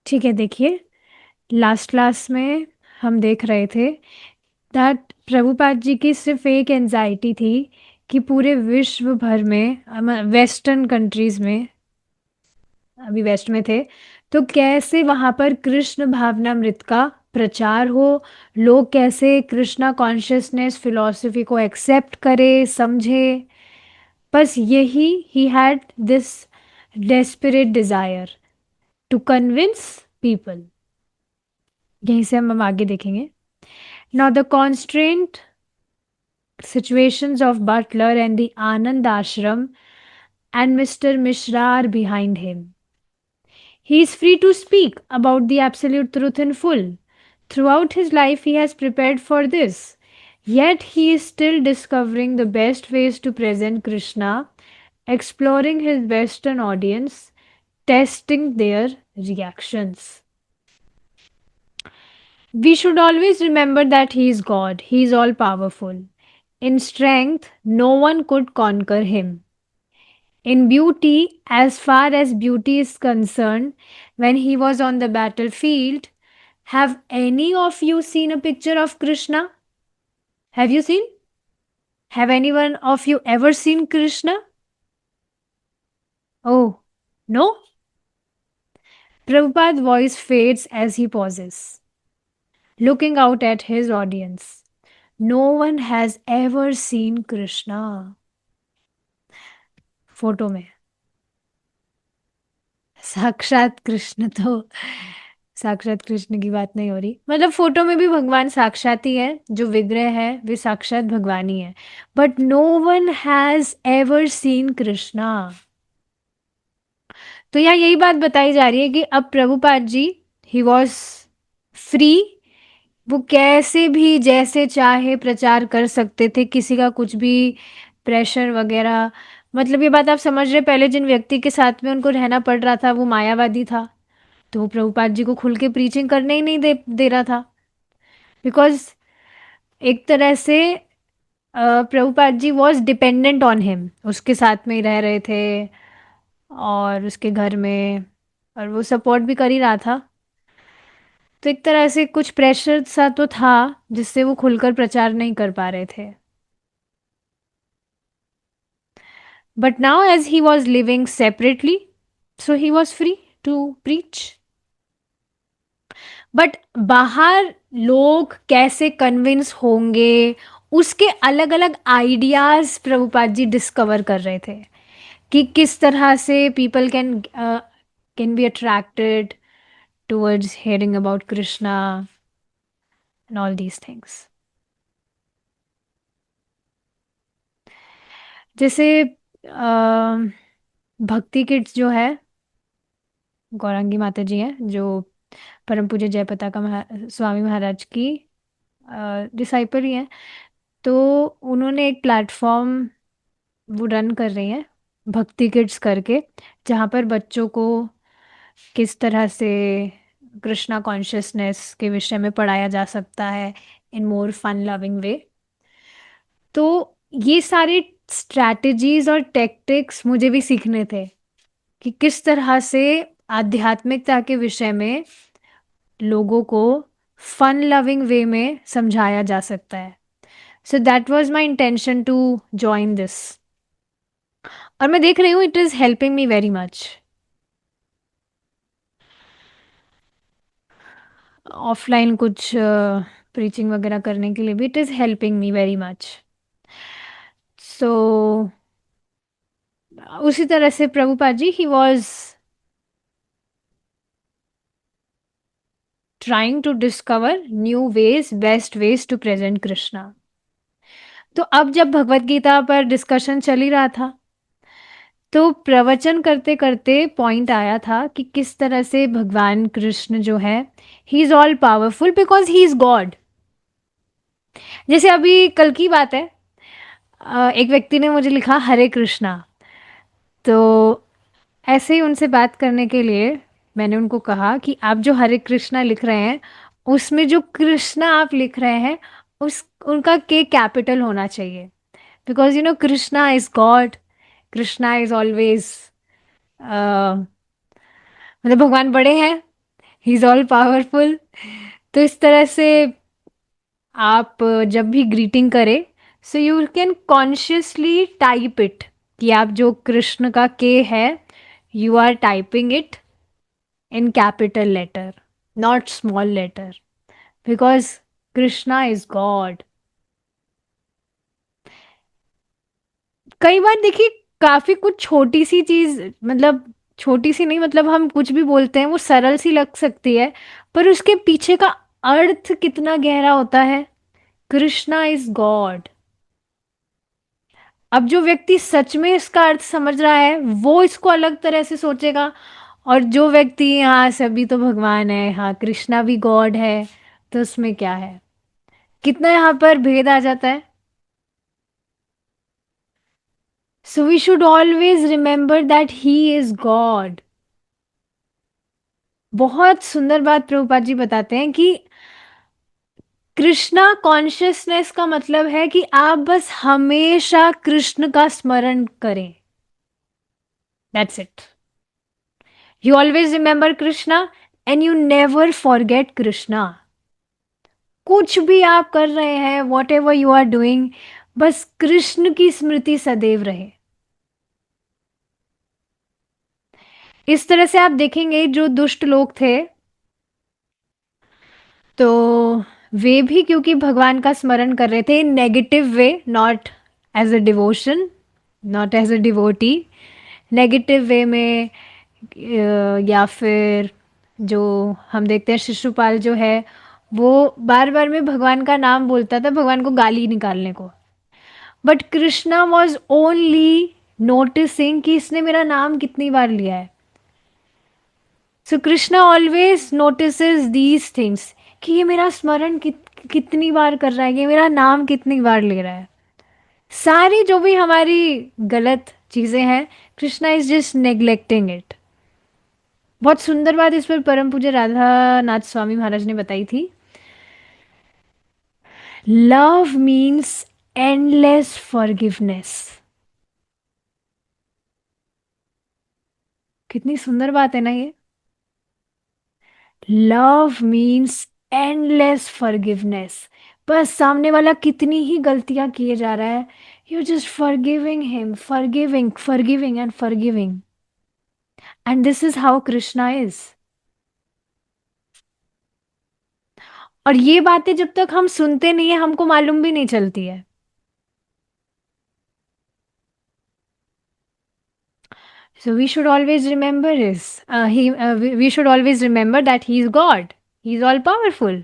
ठीक है, देखिए, लास्ट क्लास में हम देख रहे थे दैट प्रभुपाद जी की सिर्फ एक एंजाइटी थी कि पूरे विश्व भर में वेस्टर्न कंट्रीज में, अभी वेस्ट में थे, तो कैसे वहाँ पर कृष्ण भावनामृत का प्रचार हो, लोग कैसे कृष्णा कॉन्शियसनेस फिलॉसफी को एक्सेप्ट करे, समझे। बस यही he had this desperate desire to convince people. यहीं से हम आगे देखेंगे। Now the constraint situations of Butler and the Anand Ashram and Mr. Mishra are behind him. He is free to speak about the absolute truth in full. Throughout his life, he has prepared for this. Yet, he is still discovering the best ways to present Krishna, exploring his Western audience, testing their reactions. We should always remember that he is God, he is all powerful. In strength, no one could conquer him. In beauty, as far as beauty is concerned, when he was on the battlefield, have any of you seen a picture of Krishna? Have you seen? Have anyone of you ever seen Krishna? Oh, no? Prabhupada's voice fades as he pauses, looking out at his audience. No one has ever seen Krishna. Photo में साक्षात कृष्ण तो साक्षात कृष्ण की बात नहीं हो रही, मतलब फोटो में भी भगवान साक्षात ही है, जो विग्रह है वे साक्षात भगवान ही है, but no one has ever seen Krishna. तो यहाँ यही बात बताई जा रही है कि अब Prabhupada ji, he was free, वो कैसे भी जैसे चाहे प्रचार कर सकते थे, किसी का कुछ भी प्रेशर वगैरह, मतलब ये बात आप समझ रहे, पहले जिन व्यक्ति के साथ में उनको रहना पड़ रहा था वो मायावादी था, तो वो प्रभुपाद जी को खुल के प्रीचिंग करने ही नहीं दे रहा था, बिकॉज एक तरह से प्रभुपाद जी वॉज डिपेंडेंट ऑन हिम, उसके साथ में ही रह रहे थे और उसके घर में, और वो सपोर्ट भी कर ही रहा था, तो एक तरह से कुछ प्रेशर सा तो था जिससे वो खुलकर प्रचार नहीं कर पा रहे थे। But now as he was living separately, so he was free to preach. But बाहर लोग कैसे कन्विंस होंगे, उसके अलग अलग आइडियाज प्रभुपाद जी डिस्कवर कर रहे थे कि किस तरह से people can be attracted towards hearing about Krishna and all these things. जैसे भक्ति किड्स जो है, गौरांगी माता जी हैं जो परम पूज्य जयपताका स्वामी महाराज की डिसाइपल ही हैं, तो उन्होंने एक प्लेटफॉर्म वो रन कर रही हैं भक्ति किड्स करके, जहाँ पर बच्चों को किस तरह से कृष्णा कॉन्शियसनेस के विषय में पढ़ाया जा सकता है इन मोर फन लविंग वे। तो ये सारे स्ट्रैटेजीज और टेक्टिक्स मुझे भी सीखने थे कि किस तरह से आध्यात्मिकता के विषय में लोगों को फन लविंग वे में समझाया जा सकता है। So that was my intention to join this, और मैं देख रही हूँ it is helping me very much. Offline कुछ प्रीचिंग वगैरह करने के लिए भी it is helping me very much. So उसी तरह से Prabhupada ji, he was trying to discover new ways, best ways to present Krishna. तो अब जब भगवत गीता पर डिस्कशन चल ही रहा था, तो प्रवचन करते करते पॉइंट आया था कि किस तरह से भगवान कृष्ण जो है, he is all powerful because he is God. जैसे अभी कल की बात है, एक व्यक्ति ने मुझे लिखा हरे कृष्णा, तो ऐसे ही उनसे बात करने के लिए मैंने उनको कहा कि आप जो हरे कृष्णा लिख रहे हैं, उसमें जो कृष्णा आप लिख रहे हैं, उस उनका के कैपिटल होना चाहिए, because you know Krishna is God, Krishna is always, मतलब भगवान बड़े हैं, ही इज ऑल पावरफुल। तो इस तरह से आप जब भी ग्रीटिंग करें, so you can consciously type it, कि आप जो कृष्ण का के है, you are typing it in capital letter, not small letter, because Krishna is God. कई बार देखिए, काफी कुछ छोटी सी चीज, मतलब छोटी सी नहीं, मतलब हम कुछ भी बोलते हैं वो सरल सी लग सकती है, पर उसके पीछे का अर्थ कितना गहरा होता है। Krishna is God. अब जो व्यक्ति सच में इसका अर्थ समझ रहा है वो इसको अलग तरह से सोचेगा, और जो व्यक्ति हाँ सभी तो भगवान है, हाँ कृष्णा भी गॉड है, तो उसमें क्या है, कितना यहाँ पर भेद आ जाता है। So we should always remember that he is God. बहुत सुंदर बात प्रभुपाद जी बताते हैं कि कृष्णा कॉन्शियसनेस का मतलब है कि आप बस हमेशा कृष्ण का स्मरण करें। That's it. You always remember Krishna and you never forget Krishna. कुछ भी आप कर रहे हैं, whatever you are doing, बस कृष्ण की स्मृति सदैव रहे। इस तरह से आप देखेंगे जो दुष्ट लोग थे, तो वे भी क्योंकि भगवान का स्मरण कर रहे थे, negative way, not as a devotion, not as a devotee, negative way में, या फिर जो हम देखते हैं शिशुपाल जो है, वो बार बार में भगवान का नाम बोलता था भगवान को गाली निकालने को, but Krishna was only noticing कि इसने मेरा नाम कितनी बार लिया है। So Krishna always notices these things, कि ये मेरा स्मरण कितनी बार कर रहा है, ये मेरा नाम कितनी बार ले रहा है। सारी जो भी हमारी गलत चीजें हैं, Krishna is just neglecting it. बहुत सुंदर बात इस पर परम पूज्य राधा नाथ स्वामी महाराज ने बताई थी। Love means endless forgiveness. कितनी सुंदर बात है ना ये। Love means endless forgiveness. बस सामने वाला कितनी ही गलतियां किए जा रहा है, you just forgiving him, forgiving forgiving and forgiving, and this is how Krishna is. और ये बातें जब तक हम सुनते नहीं है हमको मालूम भी नहीं चलती है। So we should always remember his, we should always remember that he is God. He is all powerful.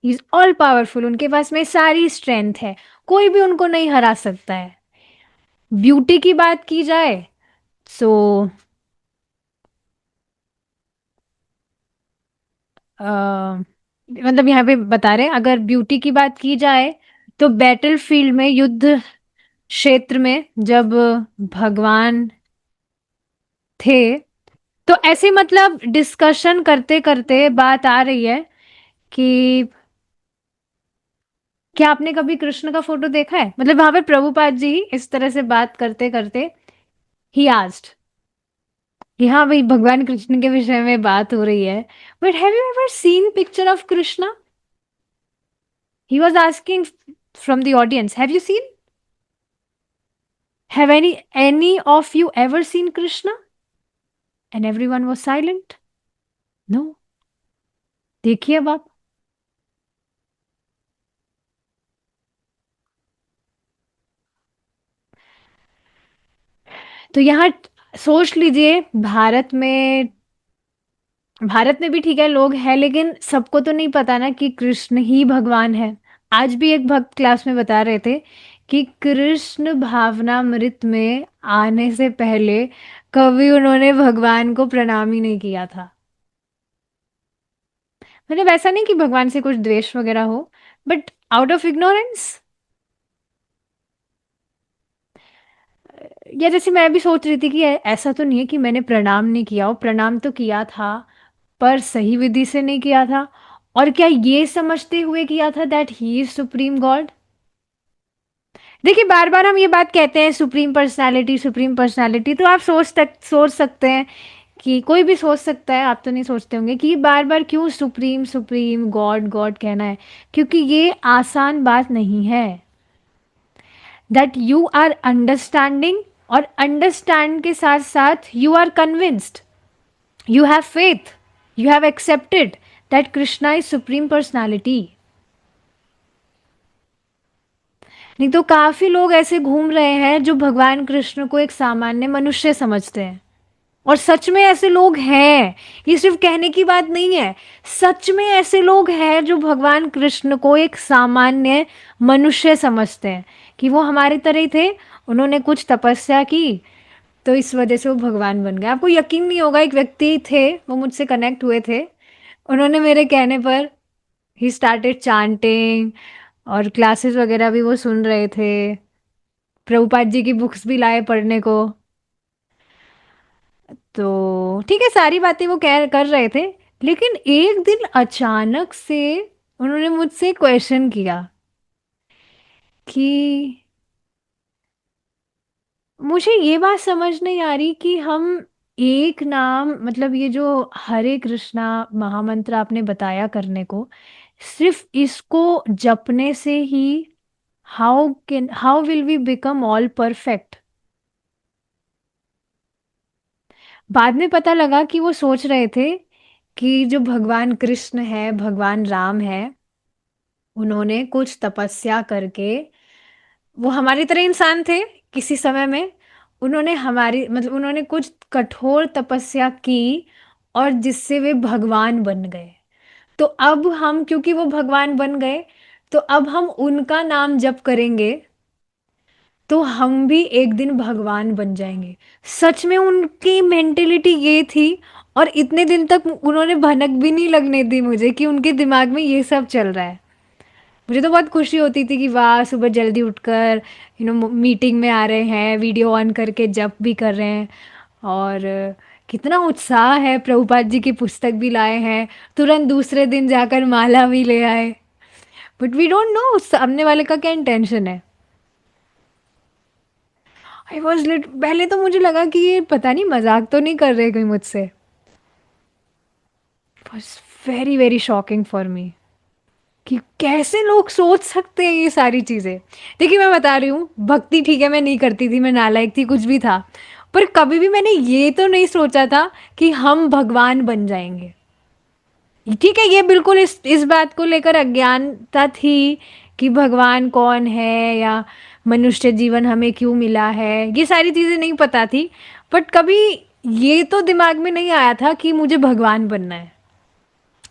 He is all powerful. उनके पास में सारी स्ट्रेंथ है, कोई भी उनको नहीं हरा सकता है। ब्यूटी की बात की जाए, सो मतलब यहाँ पे बता रहे हैं, अगर ब्यूटी की बात की जाए, तो बैटल फील्ड में, युद्ध क्षेत्र में, जब भगवान थे, तो ऐसे मतलब डिस्कशन करते करते बात आ रही है कि क्या आपने कभी कृष्ण का फोटो देखा है, मतलब वहां पर प्रभुपाद जी ही इस तरह से बात करते करते ही आस्क्ड कि हाँ भाई भगवान कृष्ण के विषय में बात हो रही है, but have you ever seen picture of Krishna, he was asking from the audience, have you seen, have any of you ever seen Krishna, and everyone was silent. No. देखिए अब आप, तो यहाँ सोच लीजिए, भारत में भी ठीक है लोग हैं, लेकिन सबको तो नहीं पता ना कि कृष्ण ही भगवान है। आज भी एक भक्त क्लास में बता रहे थे कि कृष्ण भावनामृत में आने से पहले कभी उन्होंने भगवान को प्रणाम ही नहीं किया था। मतलब ऐसा नहीं कि भगवान से कुछ द्वेष वगैरह हो, बट आउट ऑफ इग्नोरेंस। या जैसे मैं भी सोच रही थी कि ऐसा तो नहीं है कि मैंने प्रणाम नहीं किया हो, प्रणाम तो किया था, पर सही विधि से नहीं किया था। और क्या ये समझते हुए किया था that he is supreme God. देखिए बार बार हम ये बात कहते हैं सुप्रीम पर्सनालिटी, सुप्रीम पर्सनालिटी, तो आप सोच सकते हैं कि कोई भी सोच सकता है, आप तो नहीं सोचते होंगे कि बार बार क्यों सुप्रीम सुप्रीम गॉड गॉड कहना है, क्योंकि ये आसान बात नहीं है। दैट यू आर अंडरस्टैंडिंग, और अंडरस्टैंड के साथ साथ you are convinced, you have faith, you have accepted that Krishna is supreme personality. नहीं तो काफी लोग ऐसे घूम रहे हैं जो भगवान कृष्ण को एक सामान्य मनुष्य समझते हैं, और सच में ऐसे लोग हैं, ये सिर्फ कहने की बात नहीं है। सच में ऐसे लोग हैं जो भगवान कृष्ण को एक सामान्य मनुष्य समझते हैं, कि वो हमारी तरह ही थे, उन्होंने कुछ तपस्या की तो इस वजह से वो भगवान बन गए। आपको यकीन नहीं होगा, एक व्यक्ति थे, वो मुझसे कनेक्ट हुए थे, उन्होंने मेरे कहने पर ही स्टार्टेड चांटिंग, और क्लासेस वगैरह भी वो सुन रहे थे, प्रभुपाद जी की बुक्स भी लाए पढ़ने को। तो ठीक है, सारी बातें वो कह कर रहे थे, लेकिन एक दिन अचानक से उन्होंने मुझसे क्वेश्चन किया कि मुझे ये बात समझ नहीं आ रही कि हम एक नाम, मतलब ये जो हरे कृष्णा महामंत्र आपने बताया करने को, सिर्फ इसको जपने से ही how will we become all perfect. बाद में पता लगा कि वो सोच रहे थे कि जो भगवान कृष्ण है, भगवान राम है, उन्होंने कुछ तपस्या करके, वो हमारी तरह इंसान थे किसी समय में, उन्होंने हमारी मतलब उन्होंने कुछ कठोर तपस्या की, और जिससे वे भगवान बन गए। तो अब हम, क्योंकि वो भगवान बन गए, तो अब हम उनका नाम जप करेंगे, तो हम भी एक दिन भगवान बन जाएंगे। सच में उनकी मेंटेलिटी ये थी, और इतने दिन तक उन्होंने भनक भी नहीं लगने दी मुझे कि उनके दिमाग में ये सब चल रहा है। मुझे तो बहुत खुशी होती थी कि वाह, सुबह जल्दी उठकर मीटिंग में आ रहे हैं, वीडियो ऑन करके जप भी कर रहे हैं, और कितना उत्साह है, प्रभुपाद जी की पुस्तक भी लाए हैं, तुरंत दूसरे दिन जाकर माला भी ले आए। बट वी डोंट नो सामने वाले का क्या इंटेंशन है। आई वॉज लिट पहले तो मुझे लगा कि ये पता नहीं मजाक तो नहीं कर रहे कोई मुझसे। Was very very shocking for me कि कैसे लोग सोच सकते हैं ये सारी चीज़ें। देखिए मैं बता रही हूँ, भक्ति ठीक है मैं नहीं करती थी, मैं नालायक थी, कुछ भी था, पर कभी भी मैंने ये तो नहीं सोचा था कि हम भगवान बन जाएंगे। ठीक है, ये बिल्कुल इस बात को लेकर अज्ञानता थी कि भगवान कौन है, या मनुष्य जीवन हमें क्यों मिला है, ये सारी चीज़ें नहीं पता थी। बट कभी ये तो दिमाग में नहीं आया था कि मुझे भगवान बनना है।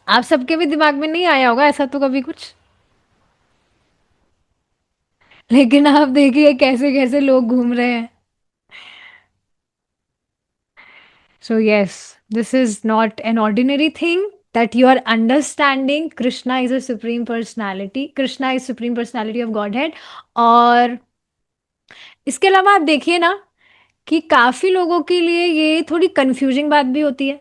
आप सबके भी दिमाग में नहीं आया होगा ऐसा तो कभी कुछ। लेकिन आप देखिए कैसे कैसे लोग घूम रहे हैं। So yes, this is not an ordinary thing, that you are understanding Krishna is a supreme personality, Krishna is supreme personality of Godhead। और इसके अलावा आप देखिए ना कि काफी लोगों के लिए ये थोड़ी कंफ्यूजिंग बात भी होती है,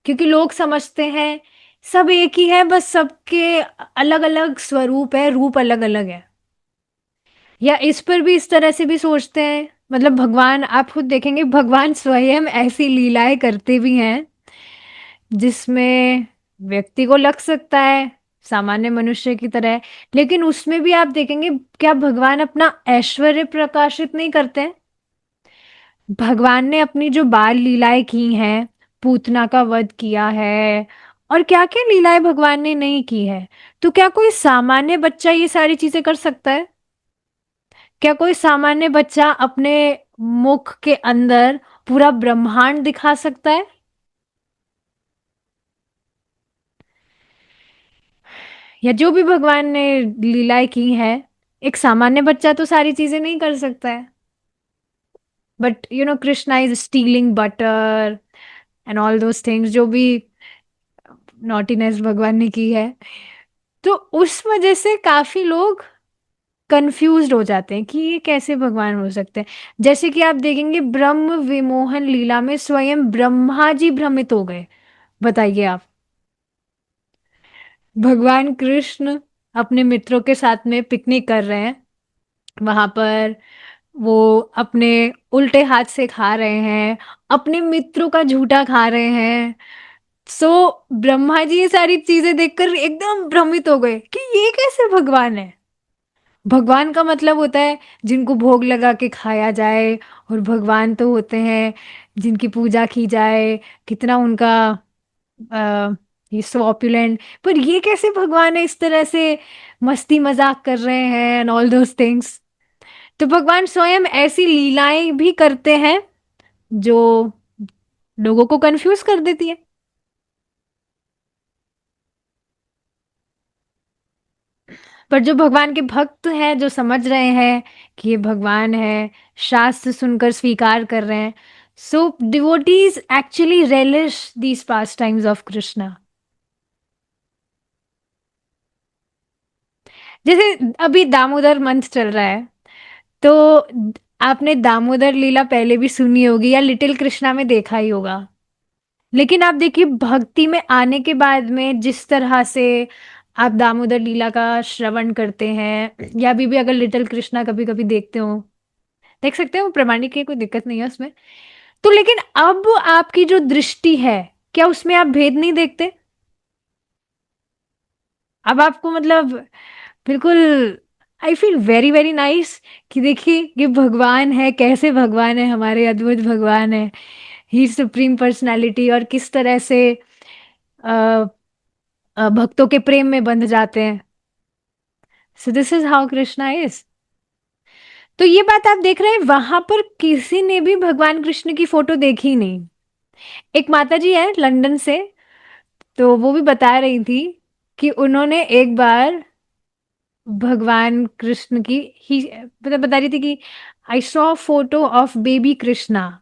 क्योंकि लोग समझते हैं सब एक ही है, बस सबके अलग अलग स्वरूप है, रूप अलग अलग है। या इस पर भी इस तरह से भी सोचते हैं, मतलब भगवान, आप खुद देखेंगे भगवान स्वयं ऐसी लीलाएं करते भी हैं जिसमें व्यक्ति को लग सकता है सामान्य मनुष्य की तरह है, लेकिन उसमें भी आप देखेंगे क्या भगवान अपना ऐश्वर्य प्रकाशित नहीं करते हैं। भगवान ने अपनी जो बाल लीलाएं की हैं, पूतना का वध किया है, और क्या क्या लीलाएं भगवान ने नहीं की है। तो क्या कोई सामान्य बच्चा ये सारी चीजें कर सकता है? क्या कोई सामान्य बच्चा अपने मुख के अंदर पूरा ब्रह्मांड दिखा सकता है? या जो भी भगवान ने लीलाएं की है, एक सामान्य बच्चा तो सारी चीजें नहीं कर सकता है। But Krishna is stealing butter and all those things, जो भी नॉटीनेस भगवान ने की है, तो उस वजह से काफी लोग कंफ्यूज्ड हो जाते हैं कि ये कैसे भगवान हो सकते हैं। जैसे कि आप देखेंगे ब्रह्म विमोहन लीला में स्वयं ब्रह्मा जी भ्रमित हो गए। बताइए आप, भगवान कृष्ण अपने मित्रों के साथ में पिकनिक कर रहे हैं, वहां पर वो अपने उल्टे हाथ से खा रहे हैं, अपने मित्रों का झूठा खा रहे हैं। सो ब्रह्मा जी ये सारी चीजें देखकर एकदम भ्रमित हो गए कि ये कैसे भगवान है। भगवान का मतलब होता है जिनको भोग लगा के खाया जाए, और भगवान तो होते हैं जिनकी पूजा की जाए, कितना उनका आ, ये सो ऑपुलेंट। पर ये कैसे भगवान है, इस तरह से मस्ती मजाक कर रहे हैं एंड ऑल दोस थिंग्स। तो भगवान स्वयं ऐसी लीलाएं भी करते हैं जो लोगों को कंफ्यूज कर देती है। पर जो भगवान के भक्त हैं, जो समझ रहे हैं कि ये भगवान है, शास्त्र सुनकर स्वीकार कर रहे हैं, so devotees actually relish these pastimes of Krishna. जैसे अभी दामोदर मंथ चल रहा है, तो आपने दामोदर लीला पहले भी सुनी होगी या लिटिल कृष्णा में देखा ही होगा। लेकिन आप देखिए भक्ति में आने के बाद में जिस तरह से आप दामोदर लीला का श्रवण करते हैं, या अभी भी अगर लिटिल कृष्णा कभी कभी देखते हो, देख सकते हो, प्रमाणिक है, कोई दिक्कत नहीं है उसमें। तो लेकिन अब आपकी जो दृष्टि है, क्या उसमें आप भेद नहीं देखते? अब आपको मतलब बिल्कुल, I feel very very nice कि देखिए ये भगवान है, कैसे भगवान है, हमारे अद्भुत भगवान है, ही सुप्रीम पर्सनालिटी, और किस तरह से अ, भक्तों के प्रेम में बंध जाते हैं। So this is how Krishna is. तो ये बात आप देख रहे हैं, वहां पर किसी ने भी भगवान कृष्ण की फोटो देखी ही नहीं। एक माता जी है लंदन से, तो वो भी बता रही थी कि उन्होंने एक बार भगवान कृष्ण की ही मतलब बता रही थी कि I saw photo of baby Krishna,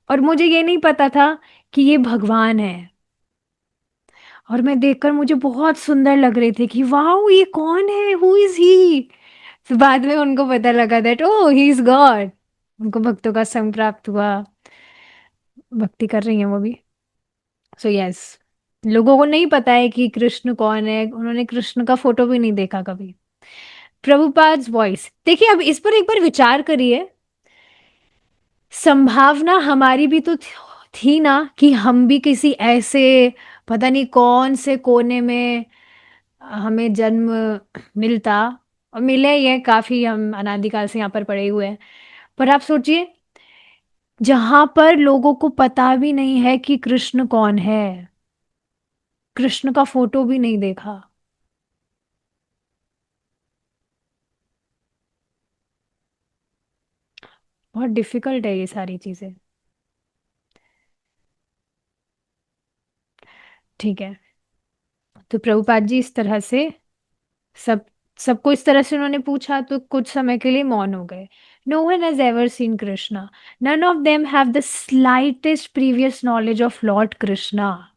और मुझे ये नहीं पता था कि ये भगवान है। और मैं देखकर मुझे बहुत सुंदर लग रहे थे कि वाह ये कौन है, हु इज ही। तो बाद में उनको पता लगा that oh he is God. उनको भक्तों का संग प्राप्त हुआ, भक्ति कर रही हैं वो भी। सो यस, लोगों को नहीं पता है कि कृष्ण कौन है, उन्होंने कृष्ण का फोटो भी नहीं देखा कभी। प्रभुपाद वॉइस देखिए, अब इस पर एक बार विचार करिए। संभावना हमारी भी तो थी ना कि हम भी किसी ऐसे पता नहीं कौन से कोने में हमें जन्म मिलता, और मिले ही है काफी, हम अनादिकाल से यहाँ पर पड़े हुए हैं। पर आप सोचिए, जहां पर लोगों को पता भी नहीं है कि कृष्ण कौन है, कृष्ण का फोटो भी नहीं देखा। बहुत डिफिकल्ट है ये सारी चीजें। ठीक है, तो प्रभुपाद जी इस तरह से सब सबको इस तरह से उन्होंने पूछा, तो कुछ समय के लिए मौन हो गए। No one has ever seen Krishna, none of them have the slightest previous knowledge of Lord Krishna.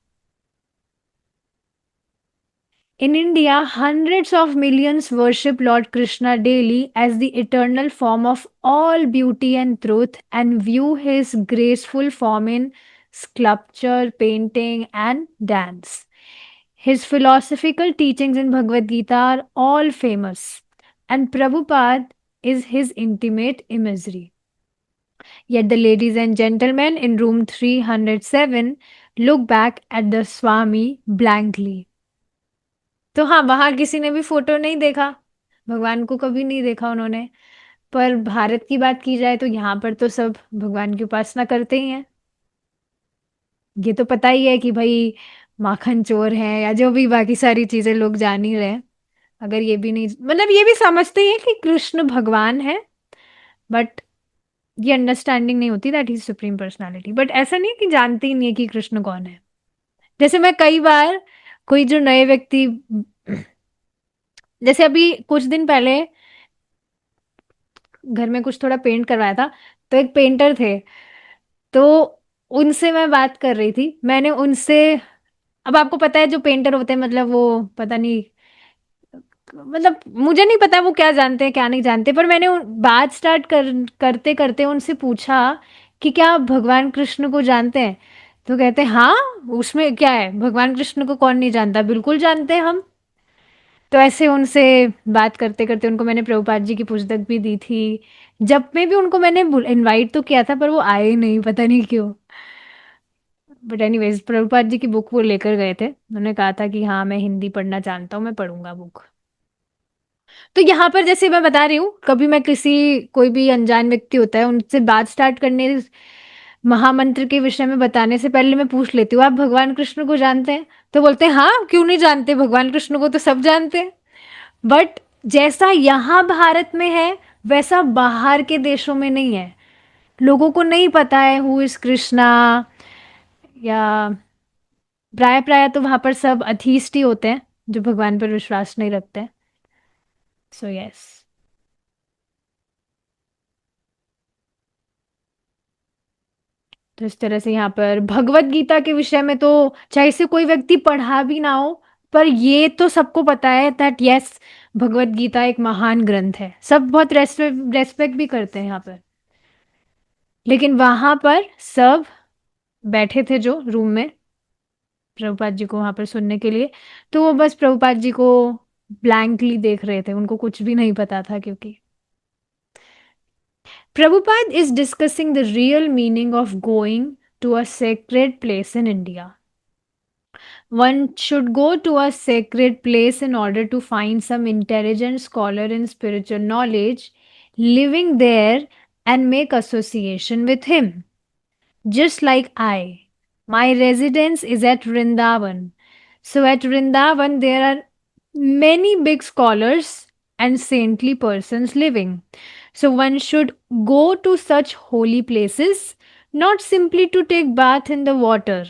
In India, hundreds of millions worship Lord Krishna daily as the eternal form of all beauty and truth, and view his graceful form in sculpture, painting, and dance. His philosophical teachings in Bhagavad Gita are all famous, and Prabhupada is his intimate imagery. Yet the ladies and gentlemen in room 307 look back at the Swami blankly. तो हाँ, वहां किसी ने भी photo नहीं देखा, भगवान को कभी नहीं देखा उन्होंने। पर भारत की बात की जाए तो यहाँ पर तो सब भगवान की उपासना करते ही हैं। ये तो पता ही है कि भाई माखन चोर है, या जो भी बाकी सारी चीजें लोग जान ही रहे हैं। अगर ये भी नहीं, मतलब ये भी समझते ही हैं कि कृष्ण भगवान है, बट ये अंडरस्टैंडिंग नहीं होती that he supreme personality. But ऐसा नहीं है कि जानते ही नहीं है कि कृष्ण कौन है। जैसे मैं कई बार, कोई जो नए व्यक्ति, जैसे अभी कुछ दिन पहले घर में कुछ थोड़ा पेंट करवाया था, तो एक पेंटर थे, तो उनसे मैं बात कर रही थी, मैंने उनसे, अब आपको पता है जो पेंटर होते हैं, मतलब वो पता नहीं, मतलब मुझे नहीं पता वो क्या जानते हैं क्या नहीं जानते, पर मैंने बात स्टार्ट करते करते उनसे पूछा कि क्या आप भगवान कृष्ण को जानते हैं। तो कहते हैं हाँ, उसमें क्या है, भगवान कृष्ण को कौन नहीं जानता, बिल्कुल जानते हैं हम। तो ऐसे उनसे बात करते करते उनको मैंने प्रभुपाद जी की पुस्तक भी दी थी। जब में भी उनको मैंने इनवाइट तो किया था, पर वो आए ही नहीं, पता नहीं क्यों। बट एनीवेज प्रभुपाद जी की बुक वो लेकर गए थे, उन्होंने कहा था कि हाँ मैं हिंदी पढ़ना जानता हूँ, मैं पढ़ूंगा बुक। तो यहाँ पर जैसे मैं बता रही हूँ, कभी मैं किसी, कोई भी अनजान व्यक्ति होता है उनसे बात स्टार्ट करने, महामंत्र के विषय में बताने से पहले मैं पूछ लेती हूँ आप भगवान कृष्ण को जानते हैं? तो बोलते हैं हाँ, क्यों नहीं जानते, भगवान कृष्ण को तो सब जानते हैं। बट जैसा यहाँ भारत में है वैसा बाहर के देशों में नहीं है। लोगों को नहीं पता है हु इज कृष्णा, या प्राय प्राय तो वहां पर सब अथीस्ट ही होते हैं जो भगवान पर विश्वास नहीं रखते हैं। So yes. तो इस तरह से यहाँ पर भगवत गीता के विषय में तो चाहे से कोई व्यक्ति पढ़ा भी ना हो, पर ये तो सबको पता है दैट यस, भगवत गीता एक महान ग्रंथ है, सब बहुत रेस्पेक्ट भी करते हैं यहाँ पर। लेकिन वहां पर सब बैठे थे जो रूम में प्रभुपाद जी को वहां पर सुनने के लिए, तो वो बस प्रभुपाद जी को ब्लैंकली देख रहे थे, उनको कुछ भी नहीं पता था, क्योंकि Prabhupada is discussing the real meaning of going to a sacred place in India. One should go to a sacred place in order to find some intelligent scholar in spiritual knowledge living there and make association with him. Just like I. My residence is at Vrindavan. So at Vrindavan, there are many big scholars and saintly persons living. So one should go to such holy places not simply to take bath in the water.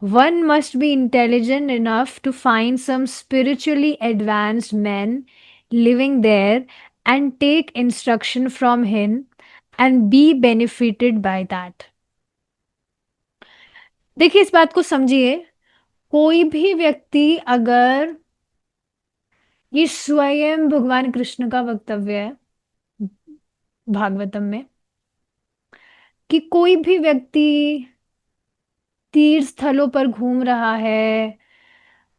One must be intelligent enough to find some spiritually advanced men living there and take instruction from him and be benefited by that. देखिए इस बात को समझिए, कोई भी व्यक्ति अगर, ये स्वयं भगवान कृष्ण का वक्तव्य है भागवतम में, कि कोई भी व्यक्ति तीर्थ स्थलों पर घूम रहा है,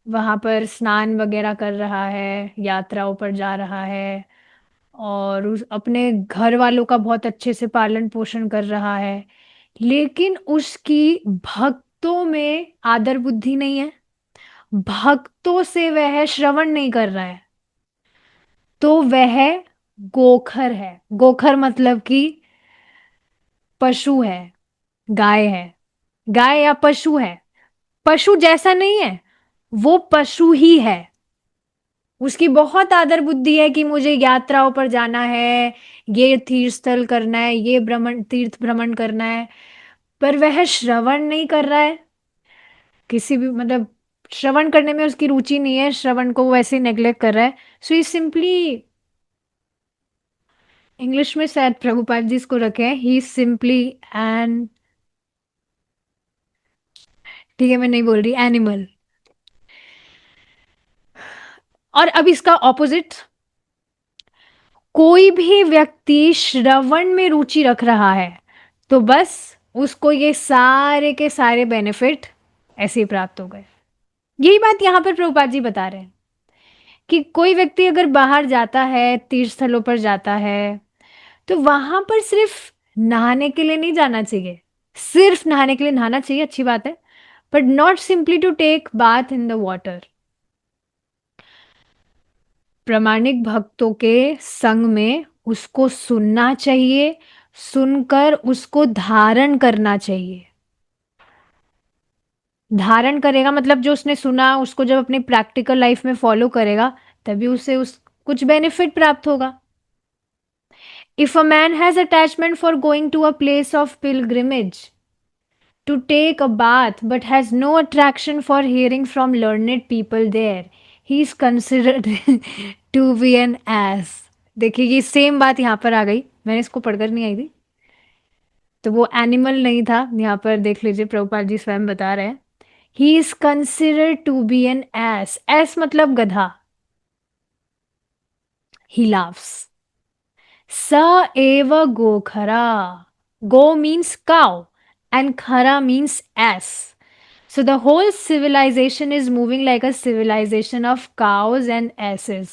वहां पर स्नान वगैरह कर रहा है, यात्राओं पर जा रहा है, और अपने घर वालों का बहुत अच्छे से पालन पोषण कर रहा है, लेकिन उसकी भक्तों में आदर बुद्धि नहीं है, भक्तों से वह श्रवण नहीं कर रहा है, तो वह गोखर है। गोखर मतलब कि पशु है, गाय है, गाय या पशु है। पशु जैसा नहीं है, वो पशु ही है। उसकी बहुत आदर बुद्धि है कि मुझे यात्राओं पर जाना है, ये तीर्थ स्थल करना है, ये भ्रमण तीर्थ भ्रमण करना है, पर वह श्रवण नहीं कर रहा है, किसी भी मतलब श्रवण करने में उसकी रुचि नहीं है, श्रवण को वो ऐसे नेग्लेक्ट कर रहा है। सो ये सिंपली, इंग्लिश में शायद प्रभुपाद जी इसको रखे हैं, ही सिंपली एन, ठीक है मैं नहीं बोल रही, एनिमल। और अब इसका ऑपोजिट, कोई भी व्यक्ति श्रवण में रुचि रख रहा है तो बस उसको ये सारे के सारे बेनिफिट ऐसे ही प्राप्त हो गए। यही बात यहां पर प्रभुपाद जी बता रहे हैं कि कोई व्यक्ति अगर बाहर जाता है, तीर्थ स्थलों पर जाता है, तो वहां पर सिर्फ नहाने के लिए नहीं जाना चाहिए। सिर्फ नहाने के लिए नहाना चाहिए, अच्छी बात है, but not simply to take bath in the water. प्रामाणिक भक्तों के संग में उसको सुनना चाहिए, सुनकर उसको धारण करना चाहिए। धारण करेगा मतलब जो उसने सुना उसको जब अपनी प्रैक्टिकल लाइफ में फॉलो करेगा, तभी उसे उस कुछ बेनिफिट प्राप्त होगा। If a man has attachment for going to a place of pilgrimage to take a bath but has no attraction for hearing from learned people there, he is considered to be an ass। देखिए ये same बात यहाँ पर आ गई, मैंने इसको पढ़कर नहीं आई थी, तो वो एनिमल नहीं था, यहाँ पर देख लीजिए प्रभुपाद जी स्वयं बता रहे हैं, he is considered to be an ass. Ass मतलब गधा। He loves. स एव गोखरा। गो मीन्स काउ एंड खरा means ass. So the whole civilization is moving like a civilization of cows and asses.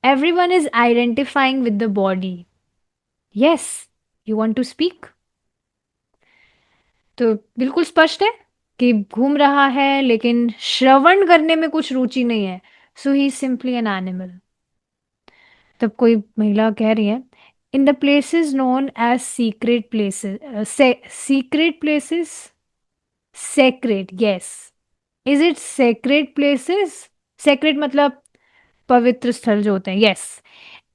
Everyone is identifying with the body. Yes, you want to speak? तो बिल्कुल स्पष्ट है कि घूम रहा है लेकिन श्रवण करने में कुछ रुचि नहीं है. So he is simply an animal. तब कोई महिला कह रही है, in the places known as secret places. Secret places. Secret, yes. Is it secret places? Secret मतलब पवित्र स्थल जो होते हैं. Yes.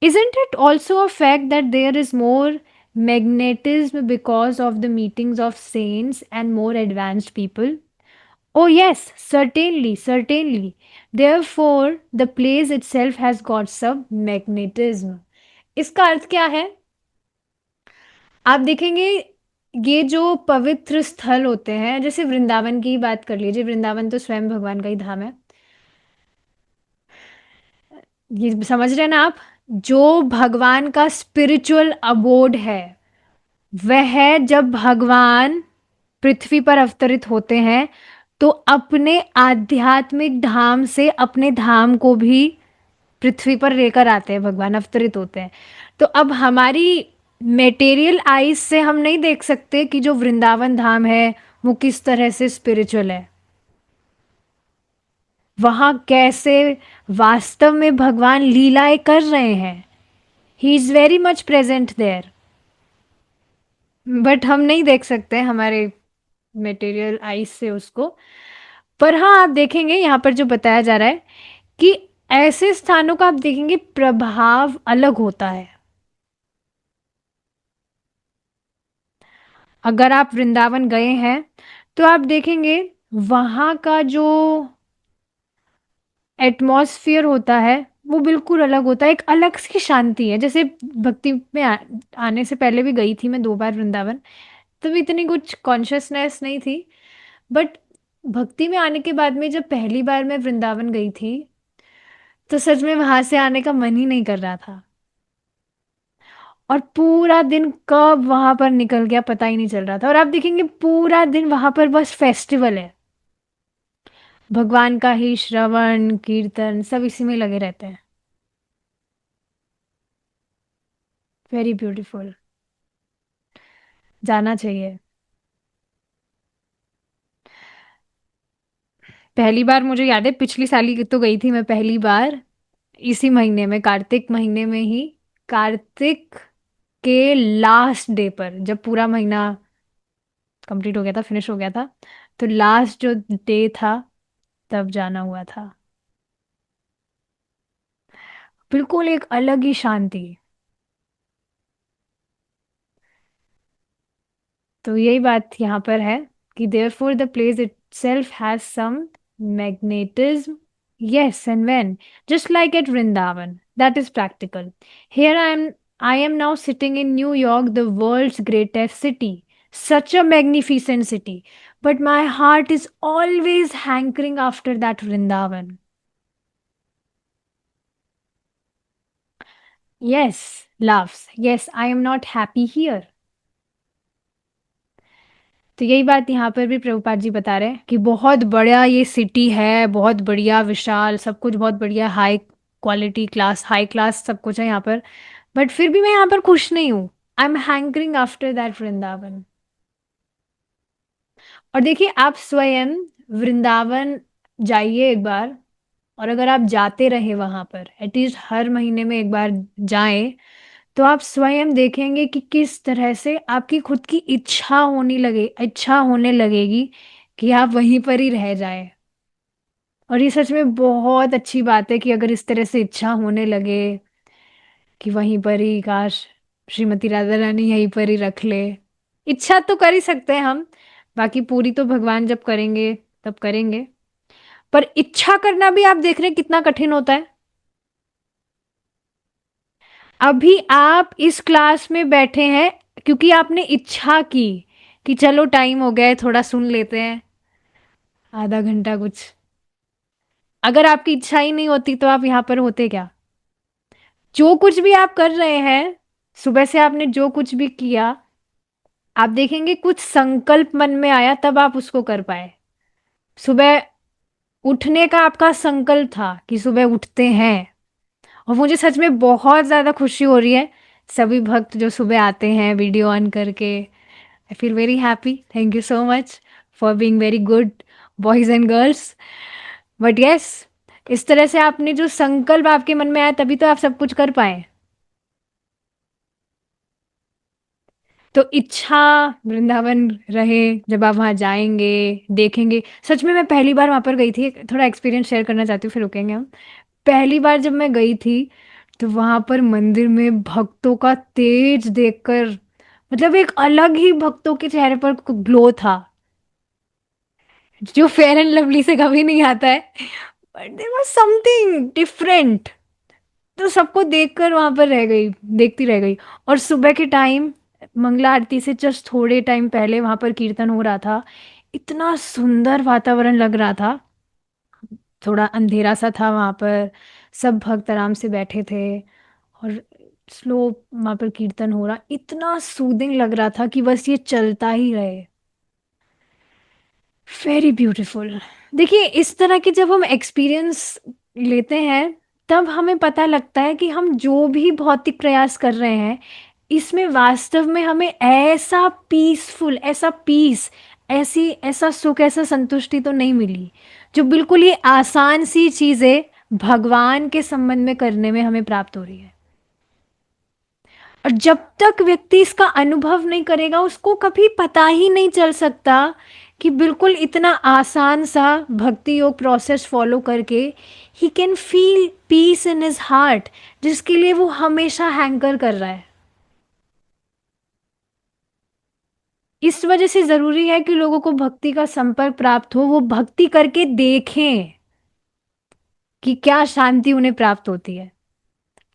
Isn't it also a fact that there is more magnetism because of the meetings of saints and more advanced people? Oh, yes, certainly, certainly. Therefore, the place itself has got some magnetism. इसका अर्थ क्या है? आप देखेंगे ये जो पवित्र स्थल होते हैं, जैसे वृंदावन की ही बात कर लीजिए. वृंदावन तो स्वयं भगवान का ही धाम है. ये समझ रहे हैं ना आप? जो भगवान का स्पिरिचुअल अबोर्ड है, वह जब भगवान पृथ्वी पर अवतरित होते हैं तो अपने आध्यात्मिक धाम से अपने धाम को भी पृथ्वी पर लेकर आते हैं. भगवान अवतरित होते हैं. तो अब हमारी मेटेरियल आईज से हम नहीं देख सकते कि जो वृंदावन धाम है वो किस तरह से स्पिरिचुअल है, वहां कैसे वास्तव में भगवान लीलाएं कर रहे हैं. He is very much present there. But हम नहीं देख सकते हमारे मटेरियल आइज से उसको. पर हाँ, आप देखेंगे यहाँ पर जो बताया जा रहा है कि ऐसे स्थानों का आप देखेंगे प्रभाव अलग होता है. अगर आप वृंदावन गए हैं तो आप देखेंगे वहाँ का जो एटमॉस्फियर होता है वो बिल्कुल अलग होता है. एक अलग सी शांति है. जैसे भक्ति में आने से पहले भी गई थी मैं 2 बार वृंदावन. तब इतनी कुछ कॉन्शियसनेस नहीं थी. बट भक्ति में आने के बाद में जब पहली बार मैं वृंदावन गई थी तो सच में वहां से आने का मन ही नहीं कर रहा था. और पूरा दिन कब वहां पर निकल गया पता ही नहीं चल रहा था. और आप देखेंगे पूरा दिन वहां पर बस फेस्टिवल है. भगवान का ही श्रवण कीर्तन सब इसी में लगे रहते हैं. Very beautiful. जाना चाहिए. पहली बार मुझे याद है पिछली साल ही तो गई थी मैं पहली बार. इसी महीने में कार्तिक महीने में ही. कार्तिक के लास्ट डे पर जब पूरा महीना कंप्लीट हो गया था, फिनिश हो गया था, तो लास्ट जो डे था तब जाना हुआ था. बिल्कुल एक अलग ही शांति. तो यही बात यहाँ पर है कि therefore the place itself has some magnetism. Yes, and when? Just like at Vrindavan. That is practical. Here I am now sitting in New York, the world's greatest city. Such a magnificent city. But my heart is always hankering after that Vrindavan. Yes, laughs. Yes, I am not happy here. तो यही बात यहाँ पर भी प्रभुपाद जी बता रहे हैं कि बहुत बड़ा ये सिटी है, बहुत बढ़िया विशाल, सब कुछ बहुत बढ़िया, high quality class, high class सब कुछ है यहाँ पर. बट फिर भी मैं यहाँ पर खुश नहीं हूँ. I am hankering after that Vrindavan. और देखिए आप स्वयं वृंदावन जाइए एक बार. और अगर आप जाते रहे वहां पर एटलीस्ट हर महीने में एक बार जाएं तो आप स्वयं देखेंगे कि किस तरह से आपकी खुद की इच्छा होने लगेगी कि आप वहीं पर ही रह जाए. और ये सच में बहुत अच्छी बात है कि अगर इस तरह से इच्छा होने लगे कि वहीं पर ही काश श्रीमती राधा रानी यहीं पर ही रख ले. इच्छा तो कर ही सकते हैं हम. बाकी पूरी तो भगवान जब करेंगे तब करेंगे. पर इच्छा करना भी आप देख रहे हैं कितना कठिन होता है. अभी आप इस क्लास में बैठे हैं क्योंकि आपने इच्छा की कि चलो टाइम हो गया है थोड़ा सुन लेते हैं आधा घंटा कुछ. अगर आपकी इच्छा ही नहीं होती तो आप यहां पर होते क्या? जो कुछ भी आप कर रहे हैं, सुबह से आपने जो कुछ भी किया, आप देखेंगे कुछ संकल्प मन में आया तब आप उसको कर पाए. सुबह उठने का आपका संकल्प था कि सुबह उठते हैं, और मुझे सच में बहुत ज़्यादा खुशी हो रही है। सभी भक्त जो सुबह आते हैं वीडियो ऑन करके, I feel very happy. Thank you so much for being very good boys and girls. But yes, इस तरह से आपने जो संकल्प आपके मन में आया तभी तो आप सब कुछ कर पाए। तो इच्छा वृंदावन रहे, जब आप वहाँ जाएंगे, देखेंगे। सच में मैं पहली बार वहाँ पर गई थी, थोड़ा एक्सपीरियंस शेयर करना चाहती हूँ, फिर रुकेंगे हम। पहली बार जब मैं गई थी, तो वहाँ पर मंदिर में भक्तों का तेज देखकर, मतलब एक अलग ही भक्तों के चेहरे पर ग्लो था, जो फेयर एंड लवली से कभी नहीं आता है। But there was something different. तो सबको देखकर वहां पर रह गई, देखती रह गई। और सुबह के टाइम मंगला आरती से जस्ट थोड़े टाइम पहले वहां पर कीर्तन हो रहा था। इतना सुंदर वातावरण लग रहा था। थोड़ा अंधेरा सा था वहां पर, सब भक्त आराम से बैठे थे, और स्लो वहां पर कीर्तन हो रहा, इतना सूदिंग लग रहा था कि बस ये चलता ही रहे। Very beautiful. देखिए, इस तरह के जब हम एक्सपीरियंस लेते हैं, तब हमें पता लगता है कि हम जो भी भौतिक प्रयास कर रहे हैं, इसमें वास्तव में हमें ऐसा पीसफुल, ऐसा पीस, ऐसी ऐसा सुख, ऐसा संतुष्टि तो नहीं मिली, जो बिल्कुल ही आसान सी चीज़ें भगवान के संबंध में करने में हमें प्राप्त हो रही है। और जब तक व्यक्ति इसका अनुभव नहीं करेगा, उसको कभी पता ही नहीं चल सकता कि बिल्कुल इतना आसान सा भक्ति योग प्रोसेस फॉलो करके he can feel peace in his heart, जिसके लिए वो हमेशा हैंकर कर रहा है। इस वजह से जरूरी है कि लोगों को भक्ति का संपर्क प्राप्त हो, वो भक्ति करके देखें कि क्या शांति उन्हें प्राप्त होती है।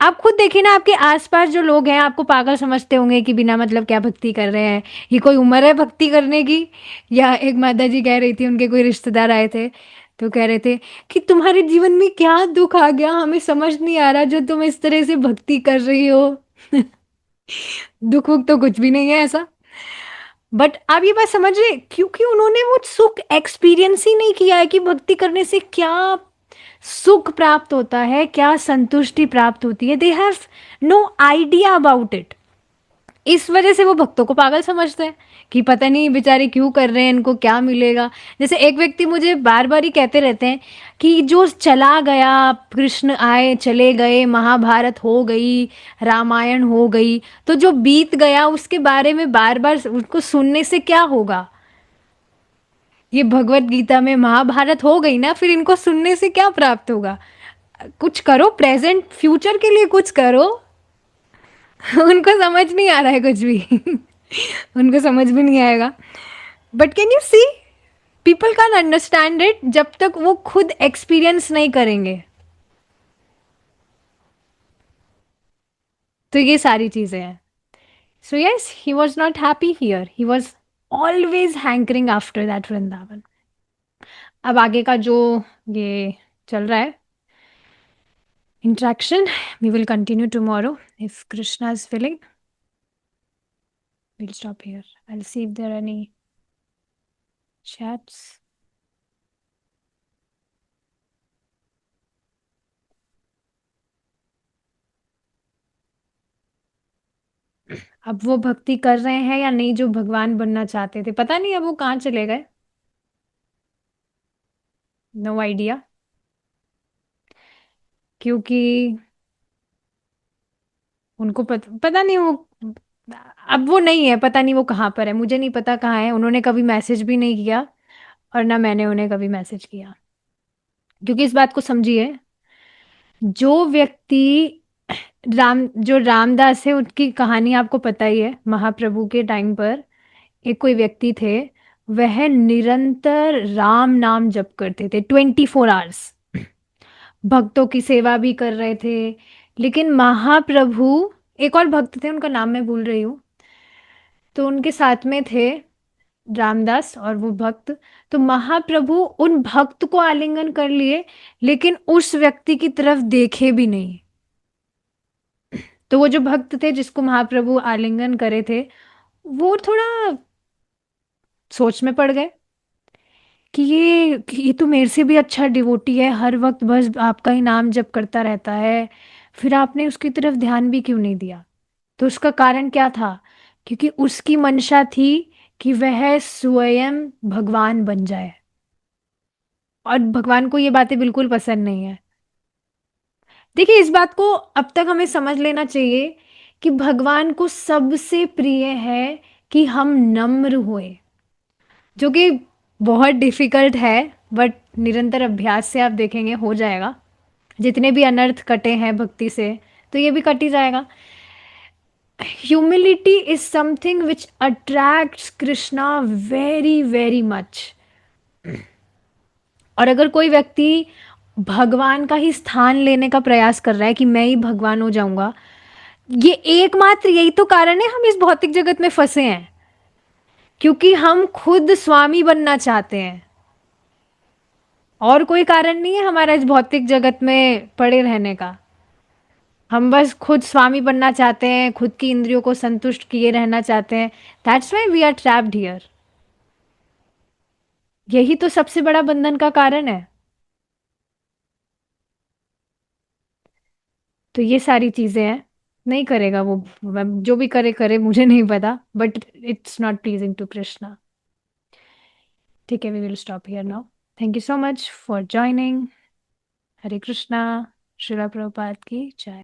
आप खुद देखिए ना, आपके आसपास जो लोग हैं आपको पागल समझते होंगे कि बिना मतलब क्या भक्ति कर रहे हैं, ये कोई उम्र है भक्ति करने की। या एक माता जी कह रही थी, उनके कोई रिश्तेदार आए थे, तो कह रहे थे कि तुम्हारे जीवन में क्या दुख आ गया, हमें समझ नहीं आ रहा जो तुम इस तरह से भक्ति कर रही हो। दुख वुख तो कुछ भी नहीं है ऐसा। बट आप ये बात समझिए, क्योंकि उन्होंने वो सुख एक्सपीरियंस ही नहीं किया है कि भक्ति करने से क्या सुख प्राप्त होता है, क्या संतुष्टि प्राप्त होती है। They have no idea about it. इस वजह से वो भक्तों को पागल समझते हैं कि पता नहीं बेचारे क्यों कर रहे हैं, इनको क्या मिलेगा। जैसे एक व्यक्ति मुझे बार बार ही कहते रहते हैं कि जो चला गया, कृष्ण आए चले गए, महाभारत हो गई, रामायण हो गई, तो जो बीत गया उसके बारे में बार बार उसको सुनने से क्या होगा। ये भगवत गीता में महाभारत हो गई ना, फिर इनको सुनने से क्या प्राप्त होगा। कुछ करो, प्रेजेंट फ्यूचर के लिए कुछ करो। उनको समझ नहीं आ रहा है कुछ भी। उनको समझ भी नहीं आएगा। But can you see, people can understand it जब तक वो खुद एक्सपीरियंस नहीं करेंगे। तो ये सारी चीजें हैं। So yes, he was not happy here, he was always hankering after that Vrindavan. अब आगे का जो ये चल रहा है interaction, we will continue tomorrow if Krishna is willing. We'll stop here. I'll see if there are any chats. अब वो भक्ति कर रहे हैं या नहीं जो भगवान बनना चाहते थे, पता नहीं अब वो कहाँ चले गए। No idea. क्योंकि उनको पता नहीं वो, अब वो नहीं है, पता नहीं वो कहाँ पर है, मुझे नहीं पता कहाँ है। उन्होंने कभी मैसेज भी नहीं किया, और ना मैंने उन्हें कभी मैसेज किया। क्योंकि इस बात को समझिए, जो व्यक्ति जो रामदास है, उनकी कहानी आपको पता ही है। महाप्रभु के टाइम पर एक कोई व्यक्ति थे, वह निरंतर राम नाम जप करते थे 24 आवर्स, भक्तों की सेवा भी कर रहे थे। लेकिन महाप्रभु, एक और भक्त थे उनका नाम मैं भूल रही हूँ, तो उनके साथ में थे रामदास और वो भक्त। तो महाप्रभु उन भक्त को आलिंगन कर लिए, लेकिन उस व्यक्ति की तरफ देखे भी नहीं। तो वो जो भक्त थे जिसको महाप्रभु आलिंगन करे थे, वो थोड़ा सोच में पड़ गए कि ये तो मेरे से भी अच्छा डिवोटी है, हर वक्त बस आपका ही नाम जप करता रहता है, फिर आपने उसकी तरफ ध्यान भी क्यों नहीं दिया? तो उसका कारण क्या था? क्योंकि उसकी मंशा थी कि वह स्वयं भगवान बन जाए, और भगवान को ये बातें बिल्कुल पसंद नहीं है। देखिए, इस बात को अब तक हमें समझ लेना चाहिए कि भगवान को सबसे प्रिय है कि हम नम्र हुए, जो कि बहुत डिफिकल्ट है, बट निरंतर अभ्यास से आप देखेंगे हो जाएगा। जितने भी अनर्थ कटे हैं भक्ति से, तो ये भी कट ही जाएगा। Humility is something which attracts Krishna very very much. और अगर कोई व्यक्ति भगवान का ही स्थान लेने का प्रयास कर रहा है कि मैं ही भगवान हो जाऊंगा, ये एकमात्र यही तो कारण है हम इस भौतिक जगत में फंसे हैं, क्योंकि हम खुद स्वामी बनना चाहते हैं। और कोई कारण नहीं है हमारा इस भौतिक जगत में पड़े रहने का। हम बस खुद स्वामी बनना चाहते हैं, खुद की इंद्रियों को संतुष्ट किए रहना चाहते हैं। That's why we are trapped here. यही तो सबसे बड़ा बंधन का कारण है। तो ये सारी चीजें हैं। नहीं करेगा वो, जो भी करे करे, मुझे नहीं पता, but it's not pleasing to Krishna. ठीक है, we will stop here now. Thank you so much for joining. Hare Krishna. Srila Prabhupada की जय।